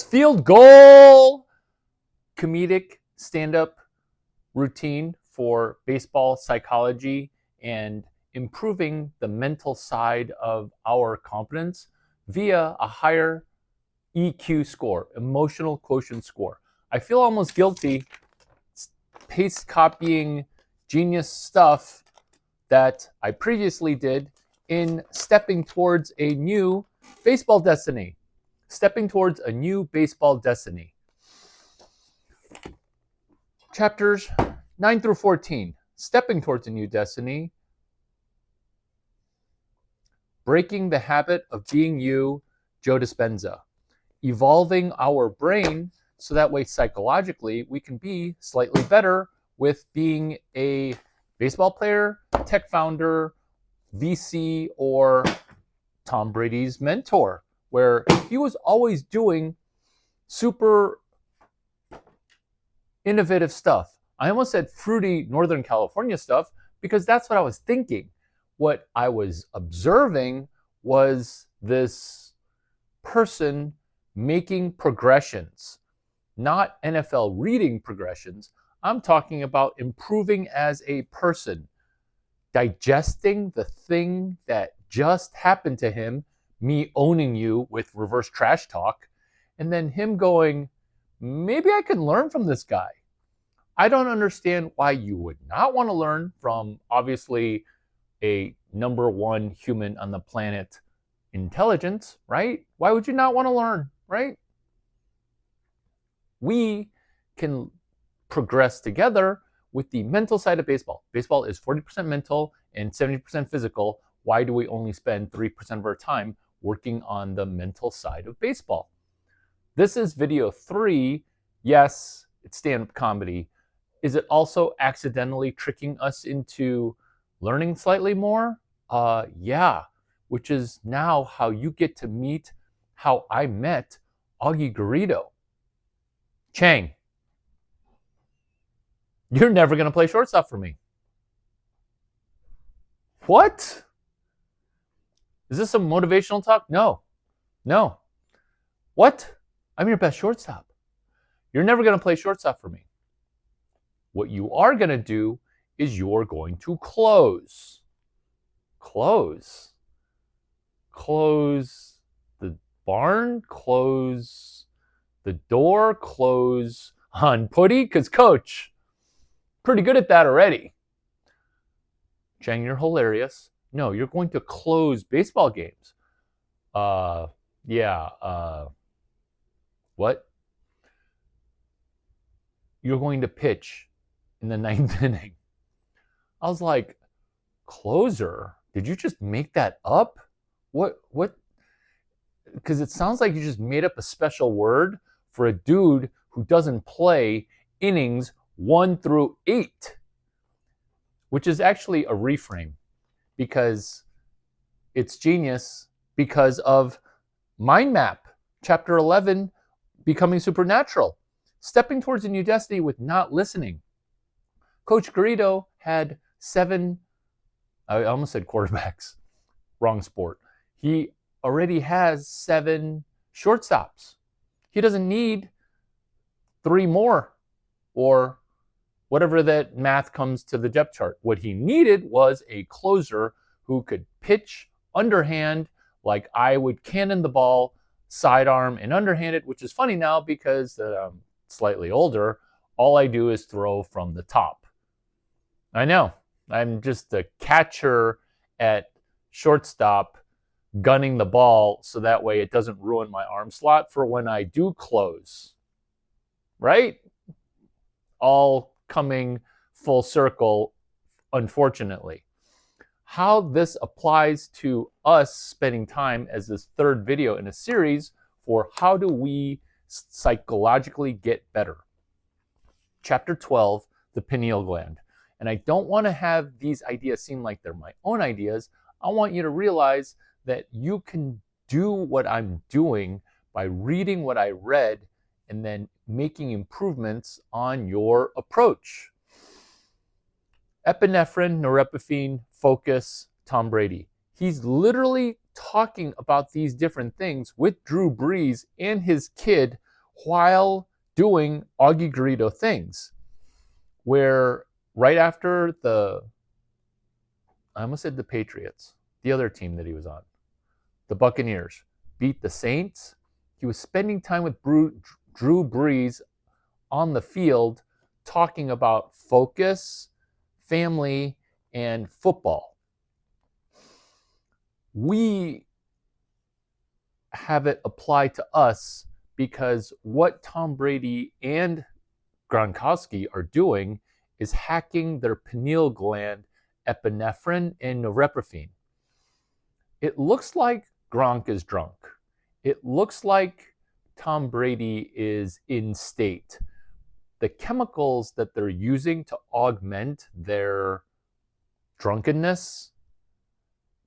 Field goal! Comedic stand-up routine for baseball psychology and improving the mental side of our competence via a higher EQ score, emotional quotient score. I feel almost guilty paste copying genius stuff that I previously did in stepping towards a new baseball destiny. Stepping towards a new baseball destiny. Chapters 9 through 14. Stepping towards a new destiny. Breaking the habit of being you, Joe Dispenza. Evolving our brain so that way psychologically we can be slightly better with being a baseball player, tech founder, VC, or Tom Brady's mentor, where he was always doing super innovative stuff. I almost said fruity Northern California stuff because that's what I was thinking. What I was observing was this person making progressions, not NFL reading progressions. I'm talking about improving as a person, digesting the thing that just happened to him, me owning you with reverse trash talk, and then him going, maybe I can learn from this guy. I don't understand why you would not want to learn from obviously a number one human on the planet intelligence, right? Why would you not want to learn, right? We can progress together with the mental side of baseball. Baseball is 40% mental and 70% physical. Why do we only spend 3% of our time working on the mental side of baseball? This is video 3. Yes, it's stand-up comedy. Is it also accidentally tricking us into learning slightly more? Yeah, which is now how you get to meet how I met Augie Garrido. Chang, you're never going to play shortstop for me. What? Is this some motivational talk? No. What? I'm your best shortstop. You're never going to play shortstop for me. What you are going to do is you're going to close. Close the barn, close the door, close on Putty, because coach, pretty good at that already. Chang, you're hilarious. No, you're going to close baseball games. What? You're going to pitch in the 9th inning. I was like, closer? Did you just make that up? What? Because it sounds like you just made up a special word for a dude who doesn't play innings 1 through 8, which is actually a reframe because it's genius because of Mind Map, Chapter 11, Becoming Supernatural, stepping towards a new destiny with not listening. Coach Garrido had 7, I almost said quarterbacks, wrong sport. He already has 7 shortstops. He doesn't need 3 more or whatever that math comes to the depth chart. What he needed was a closer who could pitch underhand like I would cannon the ball, sidearm, and underhanded, which is funny now because I'm slightly older. All I do is throw from the top. I know. I'm just a catcher at shortstop gunning the ball so that way it doesn't ruin my arm slot for when I do close. Right? All coming full circle, unfortunately. How this applies to us spending time as this 3rd video in a series for how do we psychologically get better. Chapter 12, the pineal gland. And I don't want to have these ideas seem like they're my own ideas. I want you to realize that you can do what I'm doing by reading what I read and then making improvements on your approach. Epinephrine, norepinephrine, focus, Tom Brady. He's literally talking about these different things with Drew Brees and his kid while doing Augie Garrido things, where right after I almost said the Patriots, the other team that he was on, the Buccaneers, beat the Saints, he was spending time with Drew Brees on the field talking about focus, family, and football. We have it apply to us because what Tom Brady and Gronkowski are doing is hacking their pineal gland epinephrine and norepinephrine. It looks like Gronk is drunk. It looks like Tom Brady is in state. The chemicals that they're using to augment their drunkenness,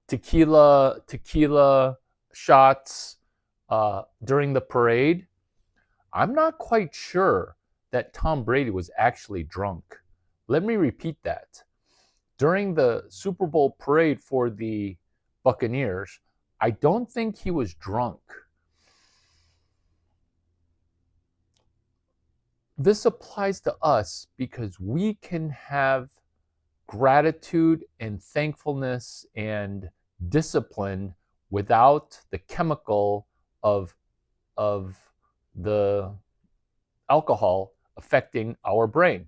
tequila shots during the parade, I'm not quite sure that Tom Brady was actually drunk. Let me repeat that. During the Super Bowl parade for the Buccaneers, I don't think he was drunk. This applies to us because we can have gratitude and thankfulness and discipline without the chemical of the alcohol affecting our brain.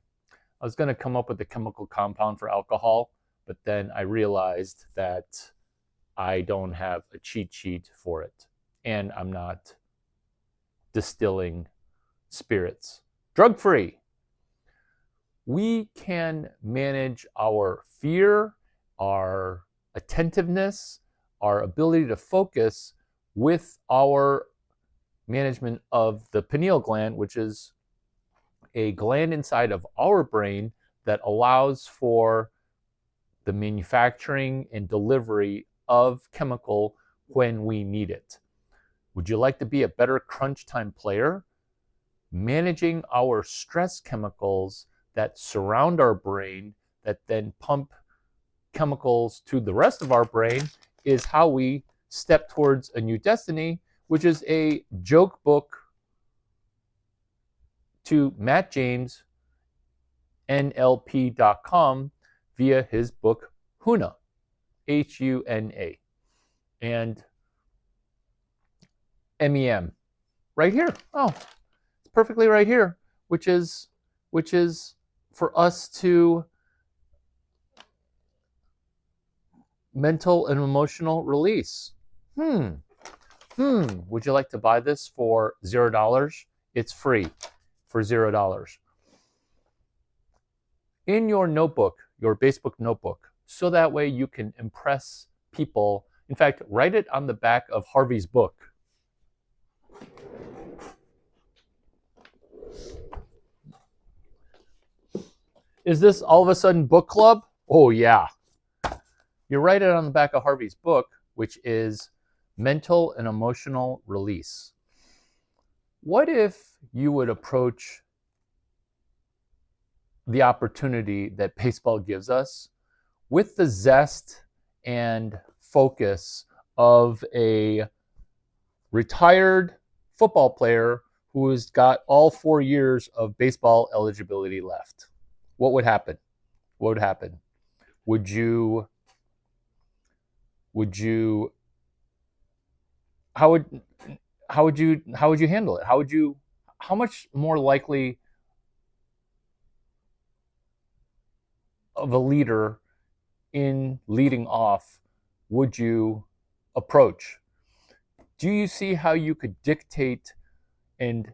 I was going to come up with a chemical compound for alcohol, but then I realized that I don't have a cheat sheet for it, and I'm not distilling spirits. Drug-free. We can manage our fear, our attentiveness, our ability to focus with our management of the pineal gland, which is a gland inside of our brain that allows for the manufacturing and delivery of chemical when we need it. Would you like to be a better crunch time player? Managing our stress chemicals that surround our brain that then pump chemicals to the rest of our brain is how we step towards a new destiny, which is a joke book to Matt James, NLP.com, via his book Huna, Huna, and MEM, right here. Oh, it's perfectly right here, which is for us to mental and emotional release. Would you like to buy this for $0? It's free for $0. In your notebook, your Facebook notebook, so that way you can impress people. In fact, write it on the back of Harvey's book. Is this all of a sudden book club? Oh yeah. You write it on the back of Harvey's book, which is Mental and Emotional Release. What if you would approach the opportunity that baseball gives us with the zest and focus of a retired football player who has got all 4 years of baseball eligibility left? What would happen? What would happen? Would you how would you handle it? How much more likely of a leader in leading off would you approach? Do you see how you could dictate and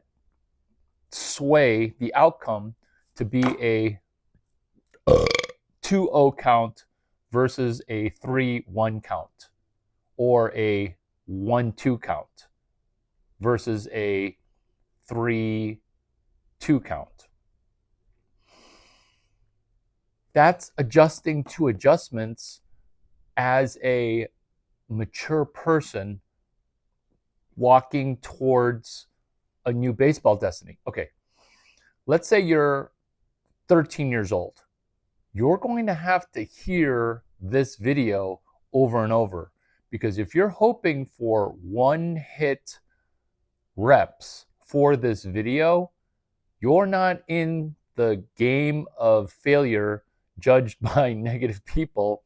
sway the outcome to be a 2-0 count versus a 3-1 count, or a 1-2 count versus a 3-2 count? That's adjusting to adjustments as a mature person walking towards a new baseball destiny. Okay, let's say you're 13 years old. You're going to have to hear this video over and over, because if you're hoping for one hit reps for this video, you're not in the game of failure judged by negative people.